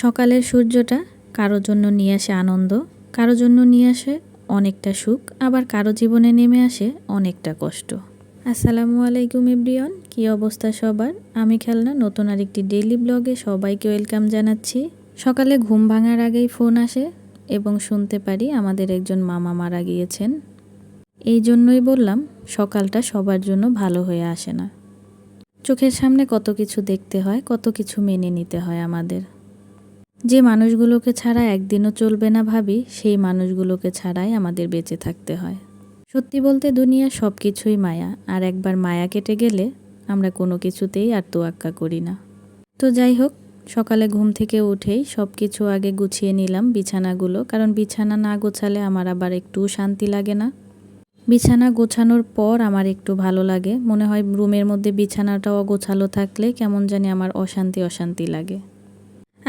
সকালের সূর্যটা কারো জন্য নিয়ে আসে আনন্দ, কারো জন্য নিয়ে আসে অনেকটা সুখ, আবার কারো জীবনে নেমে আসে অনেকটা কষ্ট। আসসালামু আলাইকুম এভরিওয়ান, কী অবস্থা সবার? আমি খেলনা নতুন আরেকটি ডেইলি ব্লগে সবাইকে ওয়েলকাম জানাচ্ছি। সকালে ঘুম ভাঙার আগেই ফোন আসে এবং শুনতে পারি আমাদের একজন মামা মারা গিয়েছেন। এই জন্যই বললাম সকালটা সবার জন্য ভালো হয়ে আসে না। চোখের সামনে কত কিছু দেখতে হয়, কত কিছু মেনে নিতে হয় আমাদের। যে মানুষগুলোকে ছাড়া একদিনও চলবে না ভাবি, সেই মানুষগুলোকে ছাড়াই আমাদের বেঁচে থাকতে হয়। সত্যি বলতে দুনিয়া সব কিছুই মায়া, আর একবার মায়া কেটে গেলে আমরা কোনো কিছুতেই আর তোয়াক্কা করি না। তো যাই হোক, সকালে ঘুম থেকে উঠেই সব কিছু আগে গুছিয়ে নিলাম বিছানাগুলো, কারণ বিছানা না গোছালে আমার আবার একটু শান্তি লাগে না। বিছানা গোছানোর পর আমার একটু ভালো লাগে, মনে হয় রুমের মধ্যে বিছানাটাও অগোছালো থাকলে কেমন জানি আমার অশান্তি অশান্তি লাগে।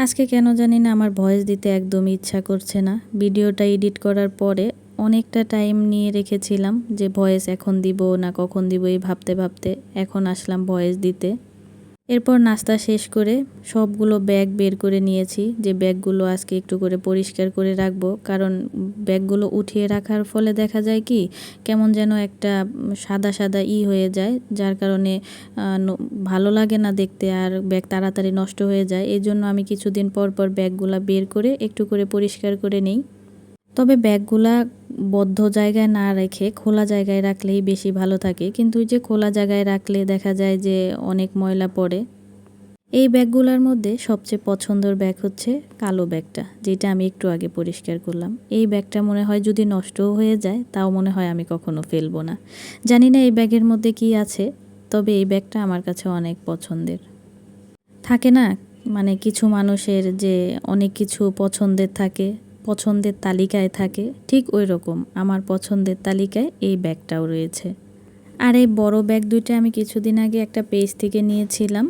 আজকে কেন জানি না আমার ভয়েস দিতে একদমই ইচ্ছা করছে না। ভিডিওটা এডিট করার পরে অনেকটা টাইম নিয়ে রেখেছিলাম যে ভয়েস এখন দিব না কখন দিব, এই ভাবতে ভাবতে এখন আসলাম ভয়েস দিতে। এরপর নাস্তা শেষ করে সবগুলো ব্যাগ বের করে নিয়েছি, যে ব্যাগগুলো আজকে একটু করে পরিষ্কার করে রাখবো, কারণ ব্যাগগুলো উঠিয়ে রাখার ফলে দেখা যায় কি কেমন যেন একটা সাদা সাদা হয়ে যায়, যার কারণে ভালো লাগে না দেখতে, আর ব্যাগ তাড়াতাড়ি নষ্ট হয়ে যায়। এই জন্য আমি কিছুদিন পর পর ব্যাগগুলা বের করে একটু করে পরিষ্কার করে নিই। তবে ব্যাগগুলা বদ্ধ জায়গায় না রেখে খোলা জায়গায় রাখলেই বেশি ভালো থাকে, কিন্তু যে খোলা জায়গায় রাখলে দেখা যায় যে অনেক ময়লা পড়ে। এই ব্যাগগুলোর মধ্যে সবচেয়ে পছন্দের ব্যাগ হচ্ছে কালো ব্যাগটা, যেটা আমি একটু আগে পরিষ্কার করলাম। এই ব্যাগটা মনে হয় যদি নষ্টও হয়ে যায় তাও মনে হয় আমি কখনো ফেলবো না। জানি না এই ব্যাগের মধ্যে কি আছে, তবে এই ব্যাগটা আমার কাছে অনেক পছন্দের। থাকে না মানে কিছু মানুষের যে অনেক কিছু পছন্দের থাকে, পছন্দের তালিকায় থাকে, ঠিক ওই রকম আমার পছন্দের তালিকায় এই ব্যাগটাও রয়েছে। আর এই বড় ব্যাগ দুইটা আমি কিছুদিন আগে একটা পেজ থেকে নিয়েছিলাম,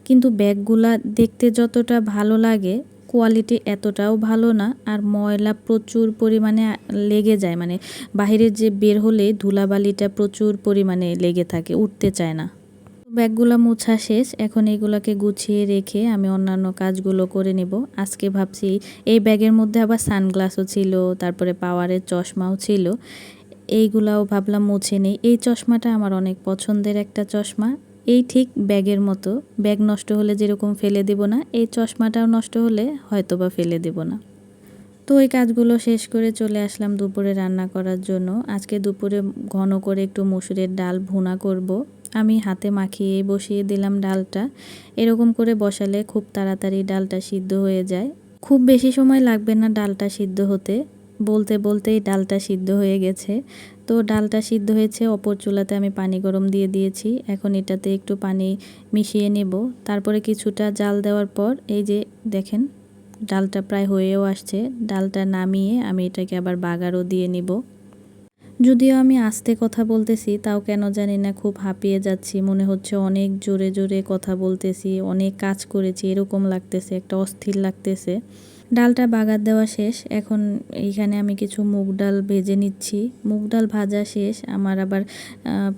কিন্তু ব্যাগগুলা দেখতে যতটা ভালো লাগে কোয়ালিটি এতটাও ভালো না, আর ময়লা প্রচুর পরিমাণে লেগে যায়, মানে বাহিরের যে বের হলে ধুলাবালিটা প্রচুর পরিমাণে লেগে থাকে, উঠতে চায় না। ব্যাগগুলো মোছা শেষ, এখন এইগুলোকে গুছিয়ে রেখে আমি অন্যান্য কাজগুলো করে নেব। আজকে ভাবছি এই ব্যাগের মধ্যে আবার সানগ্লাসও ছিল, তারপরে পাওয়ারের চশমাও ছিল, এইগুলাও ভাবলাম মুছে নেই। এই চশমাটা আমার অনেক পছন্দের একটা চশমা, এই ঠিক ব্যাগের মতো, ব্যাগ নষ্ট হলে যেরকম ফেলে দেব না, এই চশমাটাও নষ্ট হলে হয়তোবা ফেলে দেব না। তো এই কাজগুলো শেষ করে চলে আসলাম দুপুরে রান্না করার জন্য। আজকে দুপুরে ঘন করে একটু মসুরের ডাল ভুনা করব। আমি হাতে মাখিয়ে বসিয়ে দিলাম ডালটা। এরকম করে বসালে খুব তাড়াতাড়ি ডালটা সিদ্ধ হয়ে যায়, খুব বেশি সময় লাগবে না ডালটা সিদ্ধ হতে। বলতে বলতেই ডালটা সিদ্ধ হয়ে গেছে। তো ডালটা সিদ্ধ হয়েছে, অপর চুলাতে আমি পানি গরম দিয়ে দিয়েছি। এখন এটাতে একটু পানি মিশিয়ে নেব, তারপরে কিছুটা জাল দেওয়ার পর এই যে দেখেন ডালটা প্রায় হয়েও আসছে। ডালটা নামিয়ে আমি এটাকে আবার বাগারও দিয়ে নিব। যদিও আমি আস্তে কথা বলতেছি, তাও কেন জানি না খুব হাঁপিয়ে যাচ্ছি, মনে হচ্ছে অনেক জোরে জোরে কথা বলতেছি, অনেক কাজ করেছি এরকম লাগতেছে, একটা অস্থির লাগতেছে। ডালটা বাগার দেওয়া শেষ, এখন এইখানে আমি কিছু মুগ ডাল ভেজে নিচ্ছি। মুগ ডাল ভাজা শেষ, আমার আবার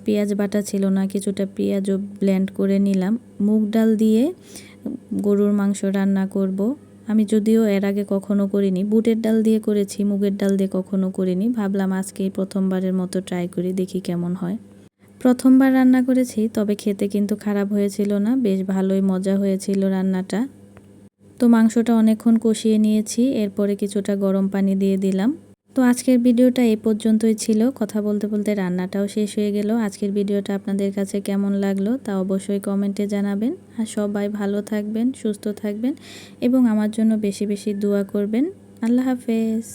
পেঁয়াজ বাটা ছিল না, কিছুটা পেঁয়াজও ব্লেন্ড করে নিলাম। মুগ ডাল দিয়ে গরুর মাংস রান্না করব। আমি যদিও এর আগে কখনো করিনি, বুটের ডাল দিয়ে করেছি, মুগের ডাল দিয়ে কখনো করিনি। ভাবলাম আজকে প্রথমবারের মতো ট্রাই করি, দেখি কেমন হয়। প্রথমবার রান্না করেছি, তবে খেতে কিন্তু খারাপ হয়েছিল না, বেশ ভালোই মজা হয়েছিল রান্নাটা। তো মাংসটা অনেকক্ষণ কষিয়ে নিয়েছি, এরপরে কিছুটা গরম পানি দিয়ে দিলাম। তো আজকের ভিডিওটা এই পর্যন্তই ছিল, কথা বলতে বলতে রান্নাটাও শেষ হয়ে গেল। আজকের ভিডিওটা আপনাদের কাছে কেমন লাগলো তা অবশ্যই কমেন্টে জানাবেন। আর সবাই ভালো থাকবেন, সুস্থ থাকবেন এবং আমার জন্য বেশি বেশি দোয়া করবেন। আল্লাহ হাফেজ।